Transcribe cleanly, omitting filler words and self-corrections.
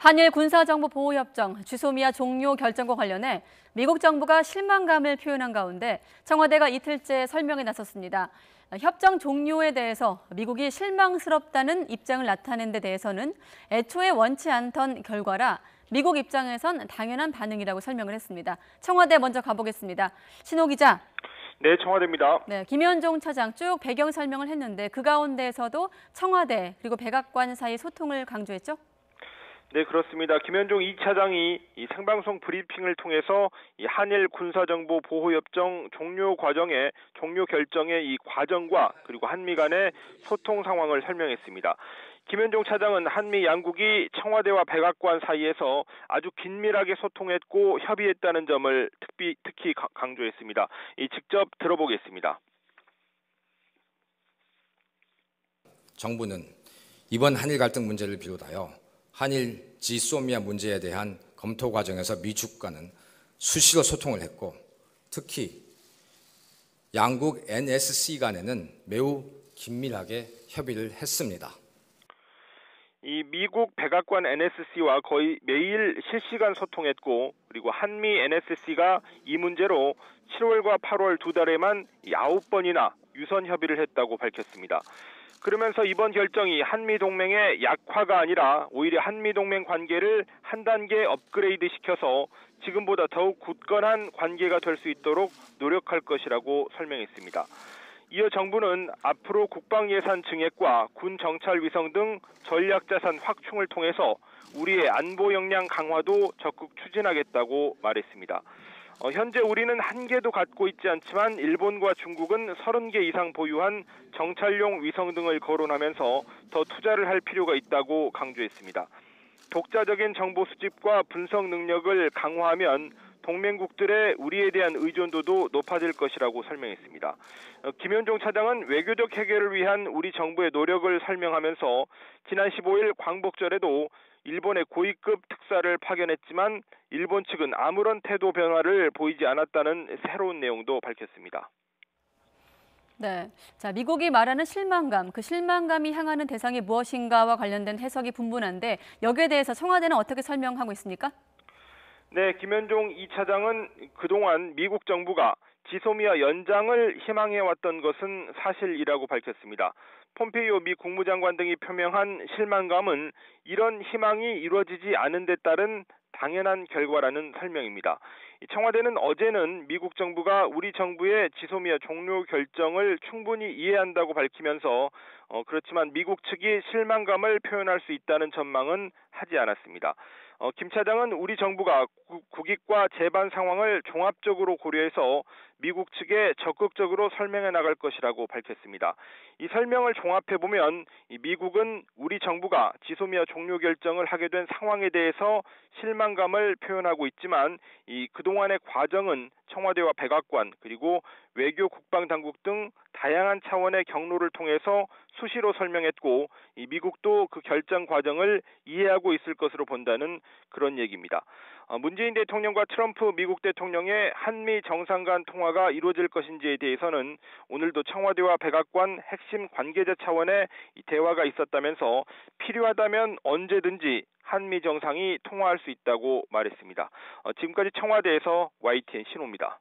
한일 군사정보보호협정 지소미아 종료 결정과 관련해 미국 정부가 실망감을 표현한 가운데 청와대가 이틀째 설명에 나섰습니다. 협정 종료에 대해서 미국이 실망스럽다는 입장을 나타낸 데 대해서는 애초에 원치 않던 결과라 미국 입장에선 당연한 반응이라고 설명을 했습니다. 청와대 먼저 가보겠습니다. 신호 기자. 네, 청와대입니다. 네, 김현종 차장 쭉 배경 설명을 했는데 그 가운데에서도 청와대 그리고 백악관 사이 소통을 강조했죠? 네, 그렇습니다. 김현종 2차장이 이 생방송 브리핑을 통해서 이 한일 군사정보보호협정 종료 결정의 이 과정과 그리고 한미 간의 소통 상황을 설명했습니다. 김현종 차장은 한미 양국이 청와대와 백악관 사이에서 아주 긴밀하게 소통했고 협의했다는 점을 특히 강조했습니다. 직접 들어보겠습니다. 정부는 이번 한일 갈등 문제를 비롯하여 한일 지소미아 문제에 대한 검토 과정에서 미국과는 수시로 소통을 했고 특히 양국 NSC 간에는 매우 긴밀하게 협의를 했습니다. 이 미국 백악관 NSC와 거의 매일 실시간 소통했고 그리고 한미 NSC가 이 문제로 7월과 8월 두 달에만 9번이나 유선 협의를 했다고 밝혔습니다. 그러면서 이번 결정이 한미동맹의 약화가 아니라 오히려 한미동맹 관계를 한 단계 업그레이드 시켜서 지금보다 더욱 굳건한 관계가 될 수 있도록 노력할 것이라고 설명했습니다. 이어 정부는 앞으로 국방예산 증액과 군 정찰 위성 등 전략자산 확충을 통해서 우리의 안보 역량 강화도 적극 추진하겠다고 말했습니다. 현재 우리는 한 개도 갖고 있지 않지만 일본과 중국은 30개 이상 보유한 정찰용 위성 등을 거론하면서 더 투자를 할 필요가 있다고 강조했습니다. 독자적인 정보 수집과 분석 능력을 강화하면 동맹국들의 우리에 대한 의존도도 높아질 것이라고 설명했습니다. 김현종 차장은 외교적 해결을 위한 우리 정부의 노력을 설명하면서 지난 15일 광복절에도 일본의 고위급 특사를 파견했지만 일본 측은 아무런 태도 변화를 보이지 않았다는 새로운 내용도 밝혔습니다. 네, 자 미국이 말하는 실망감, 그 실망감이 향하는 대상이 무엇인가와 관련된 해석이 분분한데 여기에 대해서 청와대는 어떻게 설명하고 있습니까? 네, 김현종 2차장은 그동안 미국 정부가 지소미아 연장을 희망해왔던 것은 사실이라고 밝혔습니다. 폼페이오 미 국무장관 등이 표명한 실망감은 이런 희망이 이루어지지 않은 데 따른 당연한 결과라는 설명입니다. 청와대는 어제는 미국 정부가 우리 정부의 지소미아 종료 결정을 충분히 이해한다고 밝히면서 그렇지만 미국 측이 실망감을 표현할 수 있다는 전망은 하지 않았습니다. 김 차장은 우리 정부가 국익과 재반 상황을 종합적으로 고려해서 미국 측에 적극적으로 설명해 나갈 것이라고 밝혔습니다. 이 설명을 종합해보면 미국은 우리 정부가 지소미아 종료 결정을 하게 된 상황에 대해서 실망감을 표현하고 있지만 그동안의 과정은 청와대와 백악관 그리고 외교 국방당국 등 다양한 차원의 경로를 통해서 수시로 설명했고 미국도 그 결정 과정을 이해하고 있을 것으로 본다는 그런 얘기입니다. 문재인 대통령과 트럼프 미국 대통령의 한미 정상 간 통화가 이루어질 것인지에 대해서는 오늘도 청와대와 백악관 핵심 관계자 차원의 대화가 있었다면서 필요하다면 언제든지 한미 정상이 통화할 수 있다고 말했습니다. 지금까지 청와대에서 YTN 신호입니다.